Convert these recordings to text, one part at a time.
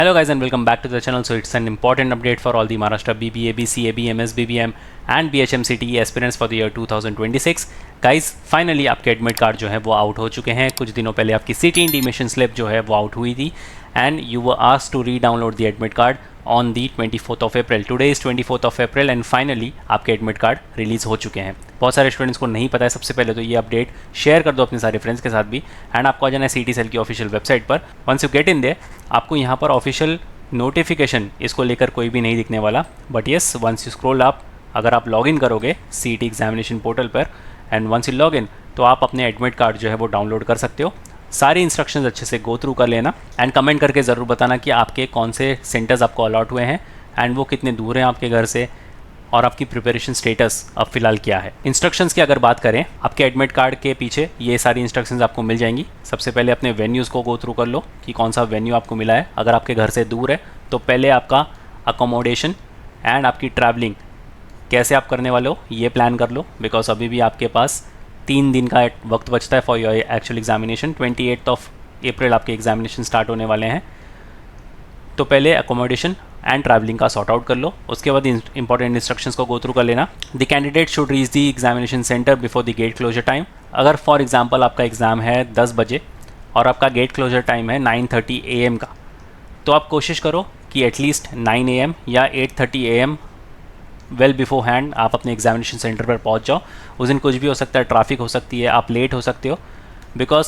Hello guys and welcome back to the channel. So it's an important update for all the Maharashtra BBA, BCAB, MS, BBM and BHMCTE aspirants for the year 2026. Guys finally आपके admit card जो है वो out हो चुके हैं. कुछ दिनों पहले आपकी सिटी इंटीमेशन स्लिप जो है वो आउट हुई थी and you were asked to redownload the admit card on the 24th of April. Today is 24th of April and finally आपके एडमिट कार्ड रिलीज़ हो चुके हैं. बहुत सारे स्टूडेंट्स को नहीं पता है. सबसे पहले तो ये अपडेट शेयर कर दो अपने सारे फ्रेंड्स के साथ भी एंड आपको आ जाना है सिटी सेल की ऑफिशियल वेबसाइट पर. वंस यू गेट इन दे आपको यहाँ पर ऑफिशियल नोटिफिकेशन इसको लेकर कोई भी नहीं दिखने वाला. But yes once you scroll up, अगर आप लॉगिन करोगे सीटी एग्जामिनेशन पोर्टल पर एंड वंस यू लॉगिन तो आप अपने एडमिट कार्ड जो है वो डाउनलोड कर सकते हो. सारी इंस्ट्रक्शंस अच्छे से गो थ्रू कर लेना एंड कमेंट करके ज़रूर बताना कि आपके कौन से सेंटर्स आपको अलॉट हुए हैं एंड वो कितने दूर हैं आपके घर से और आपकी प्रिपरेशन स्टेटस अब फिलहाल क्या है. इंस्ट्रक्शंस की अगर बात करें, आपके एडमिट कार्ड के पीछे ये सारी इंस्ट्रक्शंस आपको मिल जाएंगी. सबसे पहले अपने वेन्यूज़ को गो थ्रू कर लो कि कौन सा वेन्यू आपको मिला है. अगर आपके घर से दूर है तो पहले आपका अकोमोडेशन एंड आपकी ट्रैवलिंग कैसे आप करने वाले हो ये प्लान कर लो, बिकॉज अभी भी आपके पास 3 दिन का वक्त बचता है for your actual examination. 28th of April आपके एग्जामिनेशन स्टार्ट होने वाले हैं. तो पहले अकोमोडेशन एंड ट्रैवलिंग का सॉर्ट आउट कर लो. उसके बाद इंपॉर्टेंट इंस्ट्रक्शंस को गो थ्रू कर लेना. The candidate should reach the examination centre before the gate closure time. अगर फॉर एग्जांपल आपका एग्ज़ाम है 10 बजे और आपका गेट क्लोजर टाइम है 9:30 AM का, तो आप कोशिश करो कि एटलीस्ट 9 AM या 8:30 AM वेल बिफोर हैंड आप अपने एग्जामिनेशन सेंटर पर पहुंच जाओ. उस दिन कुछ भी हो सकता है, ट्रैफिक हो सकती है, आप लेट हो सकते हो, because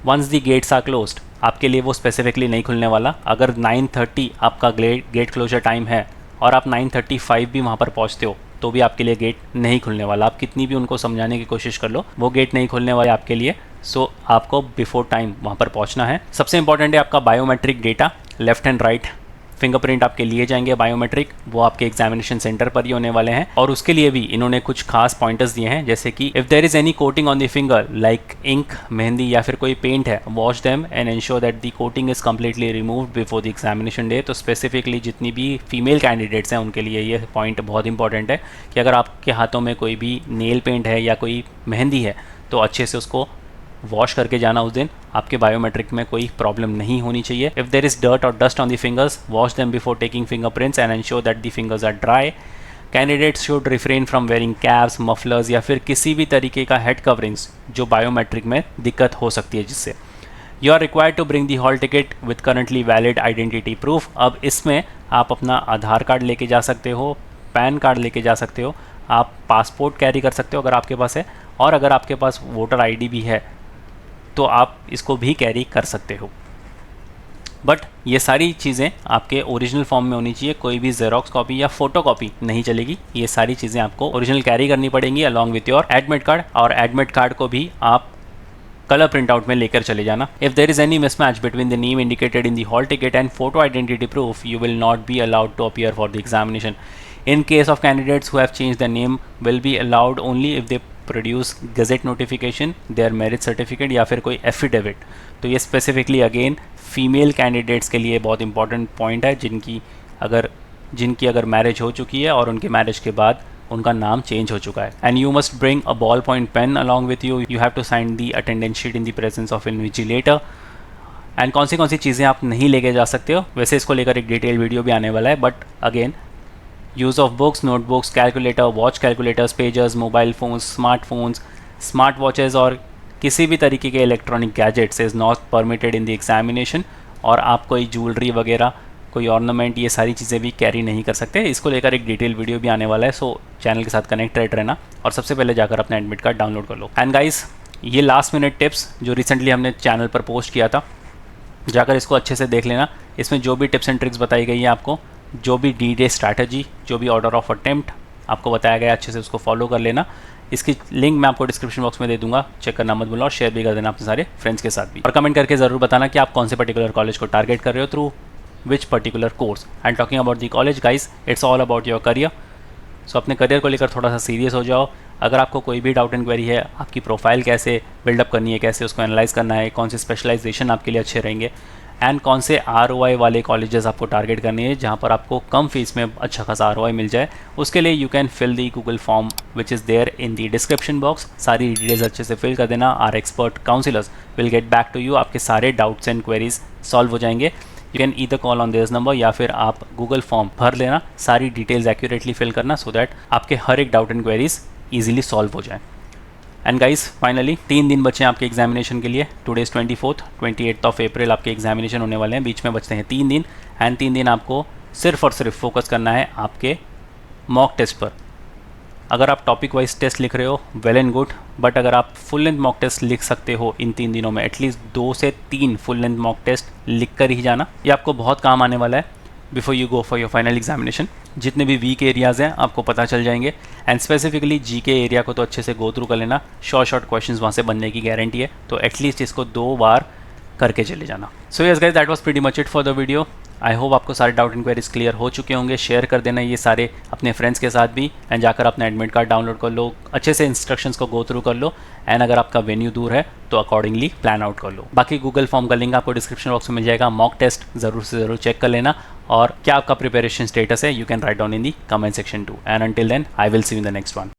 once the gates are closed आपके लिए वो स्पेसिफिकली नहीं खुलने वाला. अगर 9:30 आपका गेट क्लोजर टाइम है और आप 9:35 भी वहाँ पर पहुँचते हो तो भी आपके लिए गेट नहीं खुलने वाला. आप कितनी भी उनको समझाने की कोशिश कर लो, वो गेट नहीं खुलने वाले आपके लिए. सो आपको बिफोर टाइम वहाँ पर पहुँचना है. सबसे इंपॉर्टेंट है आपका biometric data. Left and right fingerprint आपके लिए जाएंगे बायोमेट्रिक, वो आपके एग्जामिनेशन सेंटर पर ही होने वाले हैं. और उसके लिए भी इन्होंने कुछ खास पॉइंटर्स दिए हैं, जैसे कि if there is any coating on the finger like ink, mehndi या फिर कोई पेंट है, wash them and ensure that the coating is completely removed before the examination day. तो स्पेसिफिकली जितनी भी फीमेल कैंडिडेट्स हैं उनके लिए ये पॉइंट बहुत इंपॉर्टेंट है कि अगर आपके हाथों में कोई भी नेल पेंट है या कोई मेहंदी है तो अच्छे से उसको वॉश करके जाना उस दिन. आपके बायोमेट्रिक में कोई प्रॉब्लम नहीं होनी चाहिए. इफ़ देर इज़ डर्ट और dust on the fingers, wash them before taking fingerprints and ensure that the fingers are dry. Candidates should refrain from wearing caps, mufflers या फिर किसी भी तरीके का हेड कवरिंग्स जो बायोमेट्रिक में दिक्कत हो सकती है जिससे. You are required to bring the hall ticket with currently valid identity proof. अब इसमें आप अपना आधार कार्ड लेके जा सकते हो, पैन कार्ड लेके जा सकते हो, आप पासपोर्ट कैरी कर सकते हो अगर आपके पास है, और अगर आपके पास वोटर ID भी है तो आप इसको भी कैरी कर सकते हो. बट ये सारी चीज़ें आपके ओरिजिनल फॉर्म में होनी चाहिए. कोई भी जेरोक्स कॉपी या फोटो कॉपी नहीं चलेगी. ये सारी चीज़ें आपको ओरिजिनल कैरी करनी पड़ेंगी along with your admit card. और एडमिट कार्ड को भी आप कलर प्रिंट आउट में लेकर चले जाना. If there is any mismatch between the name indicated in the hall ticket and photo identity proof, you will not be allowed to appear for the examination. In case of candidates who have changed their name will be allowed only if they produce gazette notification, their merit certificate या फिर कोई affidavit. तो ये specifically again female candidates के लिए बहुत important point है, जिनकी अगर मैरिज हो चुकी है और उनके मैरिज के बाद उनका नाम चेंज हो चुका है. And you must bring a ball point pen along with you. You have to sign the attendance sheet in the presence of invigilator. And कौन सी चीज़ें आप नहीं लेके जा सकते हो, वैसे इसको लेकर एक डिटेल वीडियो भी आने वाला है. But again use of books, notebooks, calculator, watch calculators, pagers, mobile phones, smartphones, smart watches और किसी भी तरीके के electronic gadgets is not permitted in the examination. और आप कोई ज्वेलरी वगैरह, कोई ऑर्नामेंट, ये सारी चीज़ें भी कैरी नहीं कर सकते. इसको लेकर एक डिटेल वीडियो भी आने वाला है. सो चैनल के साथ कनेक्टेड रहना और सबसे पहले जाकर अपना एडमिट कार्ड डाउनलोड कर लो. एंड गाइस, ये लास्ट मिनट टिप्स जो रिसेंटली हमने चैनल पर पोस्ट किया था, जाकर इसको अच्छे से देख लेना. इसमें जो भी टिप्स एंड ट्रिक्स बताई गई है आपको, जो भी D-Day स्ट्रैटेजी, जो भी ऑर्डर ऑफ अटेम्प्ट आपको बताया गया, अच्छे से उसको फॉलो कर लेना. इसकी लिंक मैं आपको डिस्क्रिप्शन बॉक्स में दे दूंगा, चेक करना मत भूलना और शेयर भी कर देना अपने सारे फ्रेंड्स के साथ भी. और कमेंट करके ज़रूर बताना कि आप कौन से पर्टिकुलर कॉलेज को टारगेट कर रहे हो through which particular course. And talking about the college guys, it's all about your career. So अपने करियर को लेकर थोड़ा सा सीरियस हो जाओ. अगर आपको कोई भी डाउट एंड क्वेरी है, आपकी प्रोफाइल कैसे बिल्डअप करनी है, कैसे उसको एनालाइज करना है, कौन से स्पेशलाइजेशन आपके लिए अच्छे रहेंगे, एंड कौन से ROI वाले कॉलेजेस आपको टारगेट करने हैं जहाँ पर आपको कम फीस में अच्छा खासा ROI मिल जाए, उसके लिए you can fill the Google form which is there in the description box. सारी डिटेल्स अच्छे से फिल कर देना. Our expert counsellors will get back to you. आपके सारे डाउट्स एंड क्वेरीज सॉल्व हो जाएंगे. You can either call on this number या फिर आप गूगल फॉर्म भर लेना, सारी डिटेल्स एक्यूरेटली फिल करना सो दैट आपके हर एक doubt and queries easily solve हो जाए। एंड गाइस फाइनली 3 दिन बचे हैं आपके एग्जामिनेशन के लिए। टुडे 28 ऑफ अप्रैल आपके एग्जामिनेशन होने वाले हैं, बीच में बचते हैं 3 दिन। एंड 3 दिन आपको सिर्फ और सिर्फ फोकस करना है आपके मॉक टेस्ट पर। अगर आप टॉपिक वाइज टेस्ट लिख रहे हो वेल एंड गुड, बट अगर आप फुल लेंथ मॉक टेस्ट लिख सकते हो इन 3 दिनों में, एटलीस्ट 2 से 3 फुल लेंथ मॉक टेस्ट लिख कर ही जाना। ये आपको बहुत काम आने वाला है before you go for your final examination. जितने भी वीक एरियाज़ हैं आपको पता चल जाएंगे। एंड स्पेसिफिकली जीके एरिया को तो अच्छे से गो थ्रू कर लेना, शॉर्ट क्वेश्चंस वहाँ से बनने की गारंटी है, तो एटलीस्ट इसको 2 बार करके चले जाना। So yes guys, that was pretty much it for the video. I hope आपको सारे डाउट इंक्वायरीज क्लियर हो चुके होंगे। शेयर कर देना ये सारे अपने फ्रेंड्स के साथ भी, एंड जाकर अपना एडमिट कार्ड डाउनलोड कर लो, अच्छे से इंस्ट्रक्शंस को गो थ्रू कर लो। एंड अगर आपका वेन्यू दूर है तो अकॉर्डिंगली प्लान आउट कर लो। बाकी गूगल फॉर्म का लिंक आपको डिस्क्रिप्शन बॉक्स में मिल जाएगा। मॉक टेस्ट ज़रूर से ज़रूर चेक कर लेना, और क्या आपका प्रिपरेशन स्टेटस है you can write down in the comment section too. And until then I will see you in the next one.